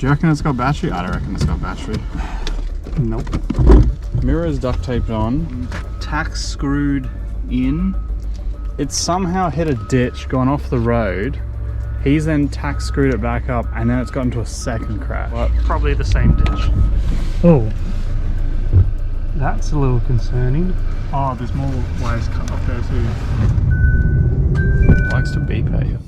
Do you reckon it's got battery? I don't reckon it's got battery. Nope. Mirrors duct taped on. Tack screwed in. It's somehow hit a ditch, gone off the road. He's then tack screwed it back up, and then it's got into a second crash. Well, probably the same ditch. Oh. That's a little concerning. Oh, there's more wires cut up there too. Likes to beep at you.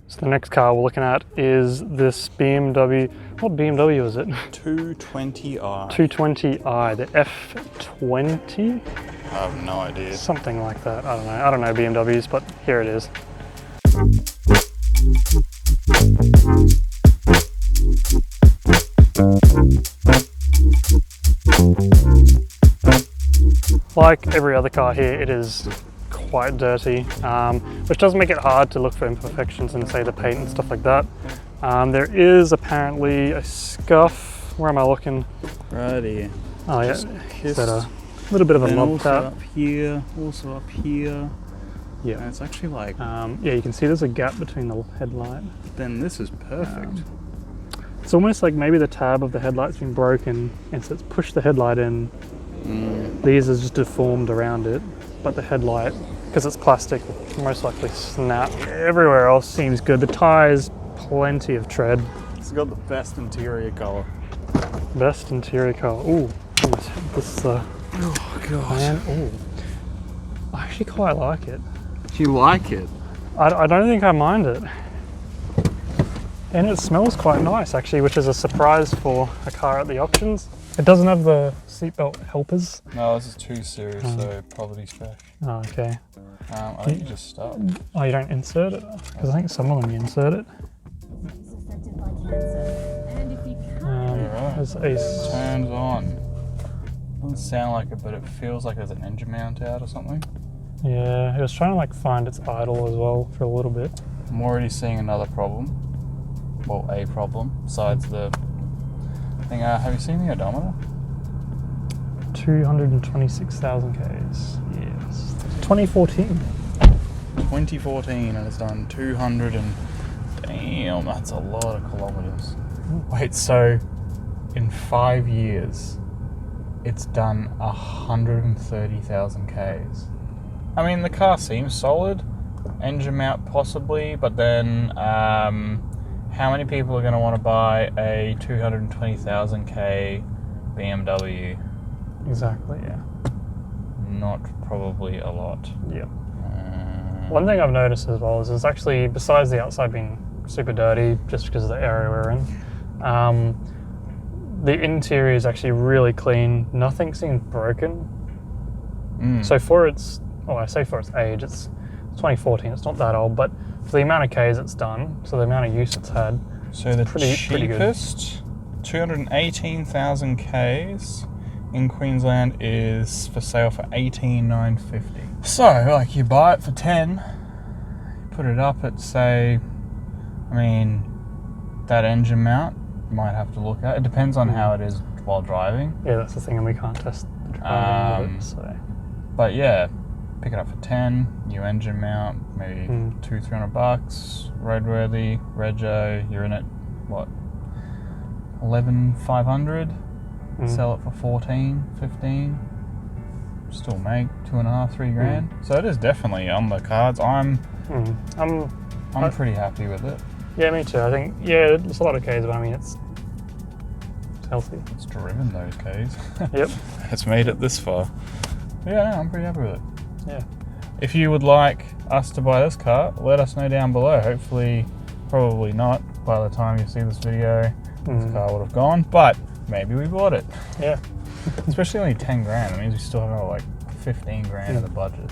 So the next car we're looking at is this BMW. What BMW is it? 220i. 220i, the F20? I have no idea. Something like that. I don't know BMWs, but here it is. Like every other car here, it is quite dirty, which does make it hard to look for imperfections in, say, the paint and stuff like that. There is apparently a scuff. Where am I looking? Right here. Oh yeah, Is that a little bit of a mob also tap. up here, also up here. Yeah, And it's actually like, yeah, you can see there's a gap between the headlight. then this is perfect. It's almost like maybe the tab of the headlight's been broken, and so it's pushed the headlight in. These are just deformed around it, but the headlight, because it's plastic, will most likely snap. Everywhere else seems good. The tyres, plenty of tread. It's got the best interior colour. Best interior colour. Ooh, almost hit this. Oh god. Man, ooh. I actually quite like it. Do you like it? I don't think I mind it. And it smells quite nice actually, which is a surprise for a car at the auctions. It doesn't have the seatbelt helpers. No, this is 2 Series, so poverty spec. Oh, okay. I think you just start. Oh, you don't insert it? Because I think some of them you insert it. There's a... Turns on. Doesn't sound like it, but it feels like there's an engine mount out or something. Yeah, it was trying to like find its idle as well for a little bit. I'm already seeing another problem. Well, a problem, besides the thing. Have you seen the odometer? 226,000 Ks. Yes. 2014. 2014, and it's done 200 and... Damn, that's a lot of kilometers. Wait, so in 5 years, it's done 130,000 Ks. I mean, the car seems solid. Engine mount possibly, but then how many people are going to want to buy a 220,000 K BMW? Exactly, yeah. Not probably a lot. Yeah. One thing I've noticed as well is it's actually, besides the outside being super dirty, just because of the area we're in, the interior is actually really clean. Nothing seems broken. So for its, I say for its age, it's 2014, it's not that old, but for the amount of Ks it's done, so the amount of use it's had, So the pretty cheapest 218,000 Ks in Queensland is for sale for $18,950. So, like, you buy it for 10, put it up at, say, I mean, that engine mount, you might have to look at. It depends on how it is while driving. Yeah, that's the thing, and we can't test the driving of it, so. But yeah, pick it up for 10, new engine mount, maybe $200-300, roadworthy, rego, you're in it, what, 11,500? Sell it for 14, 15, still make 2.5-3 grand. So it is definitely on the cards. I'm pretty happy with it. Yeah, me too. I think, yeah, it's a lot of Ks, but I mean, it's healthy. It's driven those Ks. Yep. It's made it this far. Yeah, no, I'm pretty happy with it. Yeah. If you would like us to buy this car, let us know down below. Hopefully, probably not. By the time you see this video, this car would have gone, but maybe we bought it. Yeah. Especially only 10 grand. That means we still have another like 15 grand in the budget.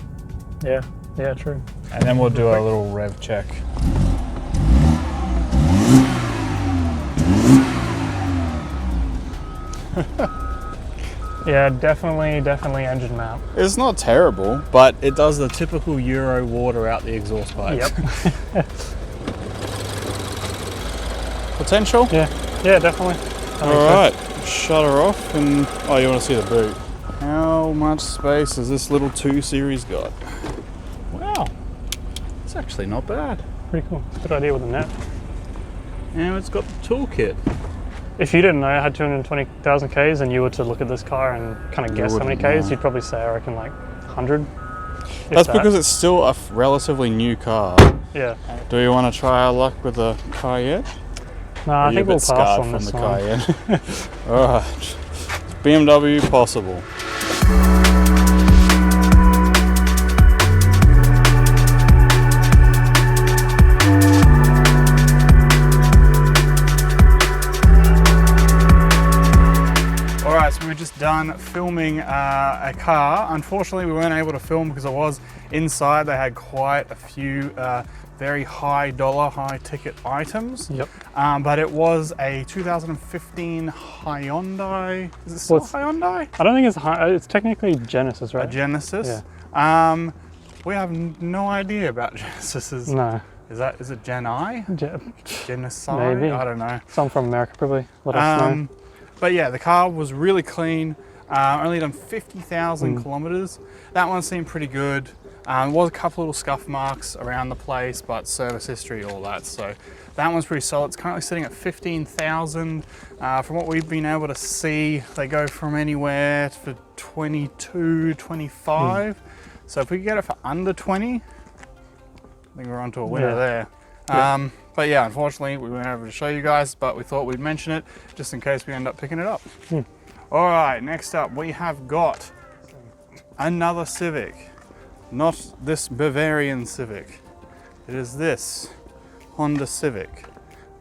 Yeah. Yeah, true. And then we'll do our little rev check. Yeah, definitely engine map. It's not terrible, but it does the typical Euro water out the exhaust pipe. Yep. Potential? Yeah, definitely. Alright, shut her off and... Oh, you want to see the boot. How much space has this little 2 Series got? Wow, it's actually not bad. Pretty cool. Good idea with the net. And it's got the toolkit. If you didn't know it had 220,000 Ks and you were to look at this car and kind of guess how many Ks, you'd probably say, I reckon, like 100. That's because it's still a relatively new car. Yeah. Do you want to try our luck with the Cayenne? No, I think we'll pass on this one. Cayenne. Alright. BMW possible. Alright, so we're just done filming a car. Unfortunately, we weren't able to film because it was inside. They had quite a few very high dollar, high ticket items. Yep. But it was a 2015 Hyundai. Is it still Hyundai? I don't think it's technically Genesis, right? A Genesis. Yeah. We have no idea about Genesises. No. Is it Gen I? Genesis? Maybe. I don't know. Some from America probably. Let us know. But yeah, the car was really clean. Only done 50,000 kilometers. That one seemed pretty good. There was a couple little scuff marks around the place, but service history, all that. So that one's pretty solid. It's currently sitting at 15,000. From what we've been able to see, they go from anywhere for 22, 25. So if we get it for under 20, I think we're onto a winner there. But yeah, unfortunately, we weren't able to show you guys, but we thought we'd mention it just in case we end up picking it up. All right, next up, we have got another Civic. Not this Bavarian Civic. It is this Honda Civic.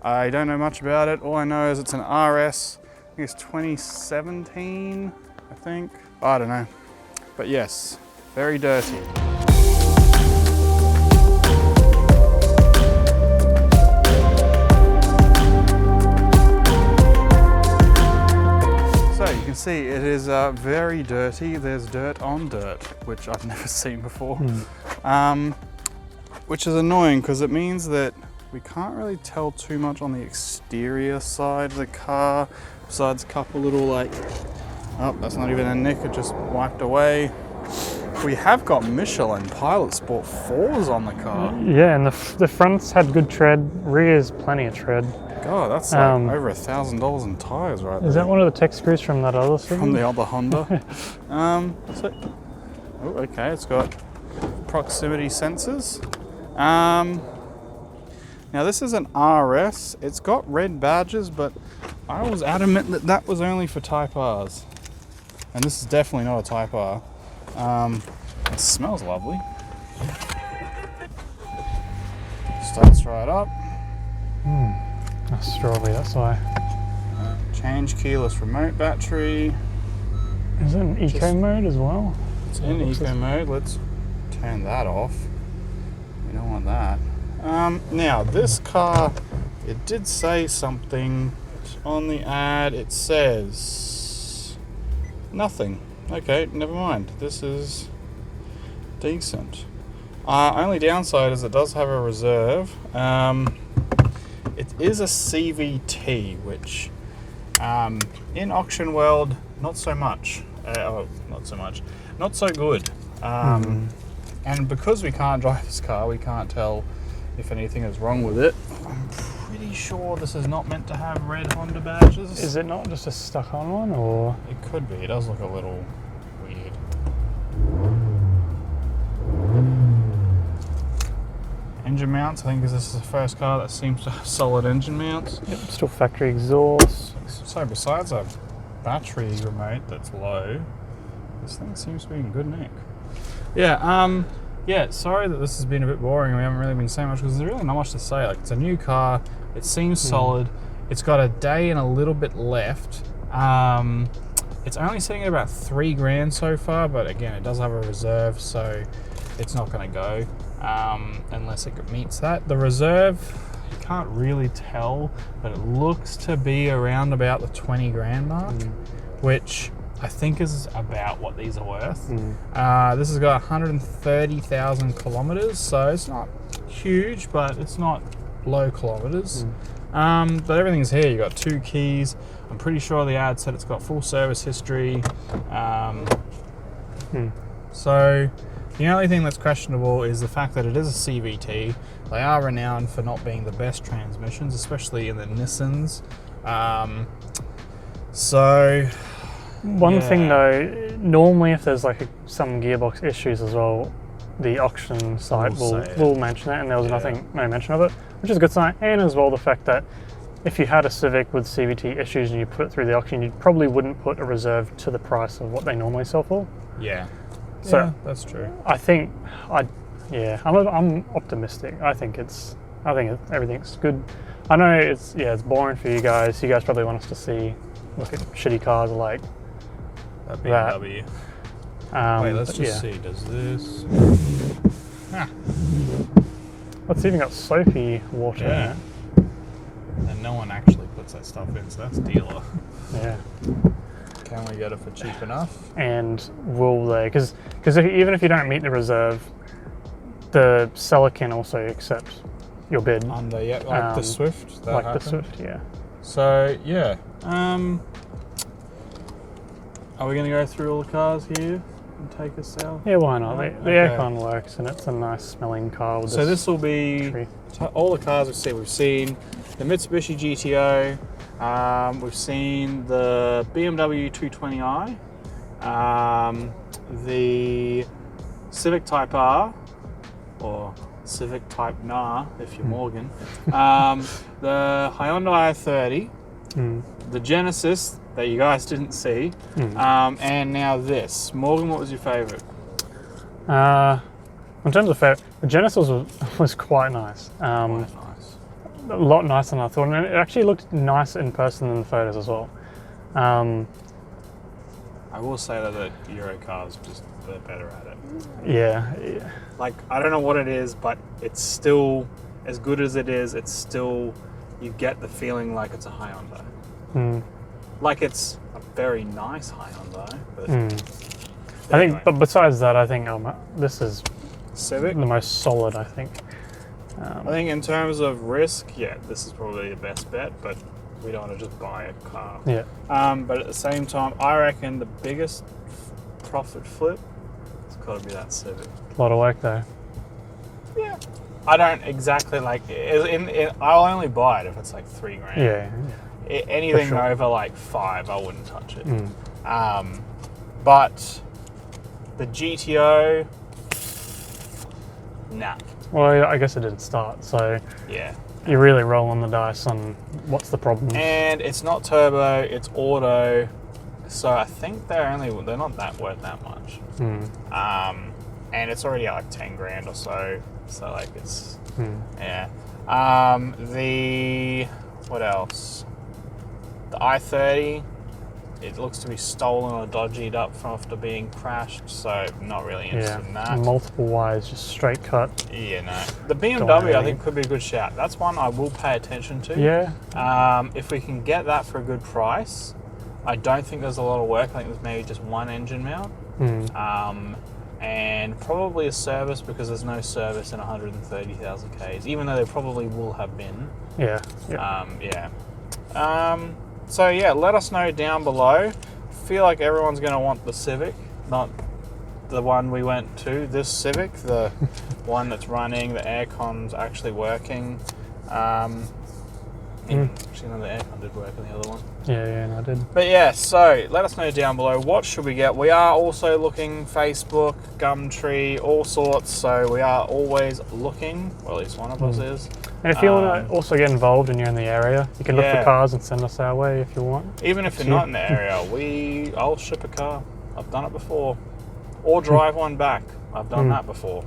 I don't know much about it. All I know is it's an RS. I think it's 2017, I think. I don't know. But yes, very dirty. So you can see it is very dirty. There's dirt on dirt, which I've never seen before. Which is annoying because it means that we can't really tell too much on the exterior side of the car, besides a couple little oh, that's not even a nick, it just wiped away. We have got Michelin Pilot Sport 4s on the car. Yeah, and the front's had good tread, rear's plenty of tread. God, that's like over $1,000 in tyres right there. Is that one of the tech screws from that other Civic? From the other Honda. Okay, it's got proximity sensors. Now this is an RS. It's got red badges, but I was adamant that that was only for Type Rs. And this is definitely not a Type R. It smells lovely. Starts right up. That's strawberry, that's why. Change keyless remote battery. Is it in eco mode as well? It's in eco mode. Let's turn that off. We don't want that. Now this car, it did say something on the ad. It says nothing. Okay, never mind. This is decent. Only downside is it does have a reserve. It is a CVT, which in auction world, not so much. Not so good. And because we can't drive this car, we can't tell if anything is wrong with it. I'm pretty sure this is not meant to have red Honda badges. Is it not just a stuck-on one, or? It could be. It does look a little weird. Engine mounts, I think this is the first car that seems to have solid engine mounts. Yep, still factory exhaust. So besides a battery remote that's low, this thing seems to be in good nick. Yeah, sorry that this has been a bit boring. We haven't really been saying much because there's really not much to say. Like, it's a new car, it seems solid. It's got a day and a little bit left. It's only sitting at about $3,000 so far, but again, it does have a reserve, so it's not going to go unless it meets that. The reserve, you can't really tell, but it looks to be around about the $20,000 mark, which I think is about what these are worth. This has got 130,000 kilometers, so it's not huge, but it's not low kilometers. But everything's here. You got 2 keys. I'm pretty sure the ad said it's got full service history. So the only thing that's questionable is the fact that it is a CVT. They are renowned for not being the best transmissions, especially in the Nissans. One thing though, normally if there's like some gearbox issues as well, the auction site will mention it, and there was no mention of it, which is a good sign. And as well the fact that if you had a Civic with CVT issues and you put it through the auction, you probably wouldn't put a reserve to the price of what they normally sell for. Yeah. So yeah, that's true. I think I'm optimistic. I think everything's good. I know it's boring for you guys. You guys probably want us to look at shitty cars like that BMW. Wait, let's just see. Does this? It's even got Sophie water in it. And no one actually puts that stuff in, so that's dealer. Yeah. Can we get it for cheap enough? And will they? Because even if you don't meet the reserve, the seller can also accept your bid. Under the Swift. The Swift, yeah. So yeah. Are we going to go through all the cars here and take us out? Yeah, why not? The aircon works, and it's a nice smelling car. With this will be all the cars we've seen. The Mitsubishi GTO. We've seen the BMW 220i. The Civic Type R, or Civic Type NA if you're Morgan. The Hyundai i30. The Genesis that you guys didn't see. And now this. Morgan, what was your favourite? In terms of favourite, the Genesis was quite nice. Quite nice. A lot nicer than I thought, and it actually looked nicer in person than the photos as well. I will say that the Euro cars they're better at it. Yeah. Like, I don't know what it is, but it's still, as good as it is, it's still, you get the feeling like it's a Hyundai. Like it's a very nice Hyundai, but I think, but besides that, I think this is Civic, the most solid, I think. I think in terms of risk, this is probably the best bet, but we don't want to just buy a car. Yeah. But at the same time, I reckon the biggest profit flip, it's got to be that Civic. A lot of work though. Yeah. I don't exactly like. I'll only buy it if it's like $3,000. Yeah. Anything over like 5, I wouldn't touch it. But the GTO, nah. Well, I guess it didn't start, so yeah, you're really rolling the dice on what's the problem. And it's not turbo; it's auto, so I think they're not worth that much. And it's already at like $10,000 or so. So like it's yeah. What else? The i30. It looks to be stolen or dodgied up after being crashed, so not really interested in that. Multiple wires, just straight cut. Yeah, no. The BMW, I think, could be a good shout. That's one I will pay attention to. Yeah. If we can get that for a good price, I don't think there's a lot of work. I think there's maybe just one engine mount. And probably a service, because there's no service in 130,000 Ks, even though there probably will have been. Yeah. So yeah, let us know down below. I feel like everyone's going to want the Civic, not the one we went to. This Civic, the one that's running, the aircon's actually working. Actually, no, the aircon did work on the other one. Yeah, I did. But yeah, so let us know down below, what should we get? We are also looking Facebook, Gumtree, all sorts. So we are always looking, or at least one of us is. And if you want to also get involved and you're in the area, you can look for cars and send us our way if you want. Even if you're not in the area, I'll ship a car. I've done it before. Or drive one back. I've done that before.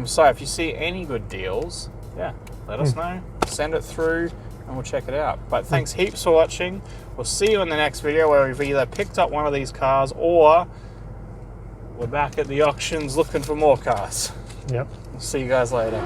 So if you see any good deals, let us know. Send it through and we'll check it out. But thanks heaps for watching. We'll see you in the next video, where we've either picked up one of these cars or we're back at the auctions looking for more cars. Yep. We'll see you guys later.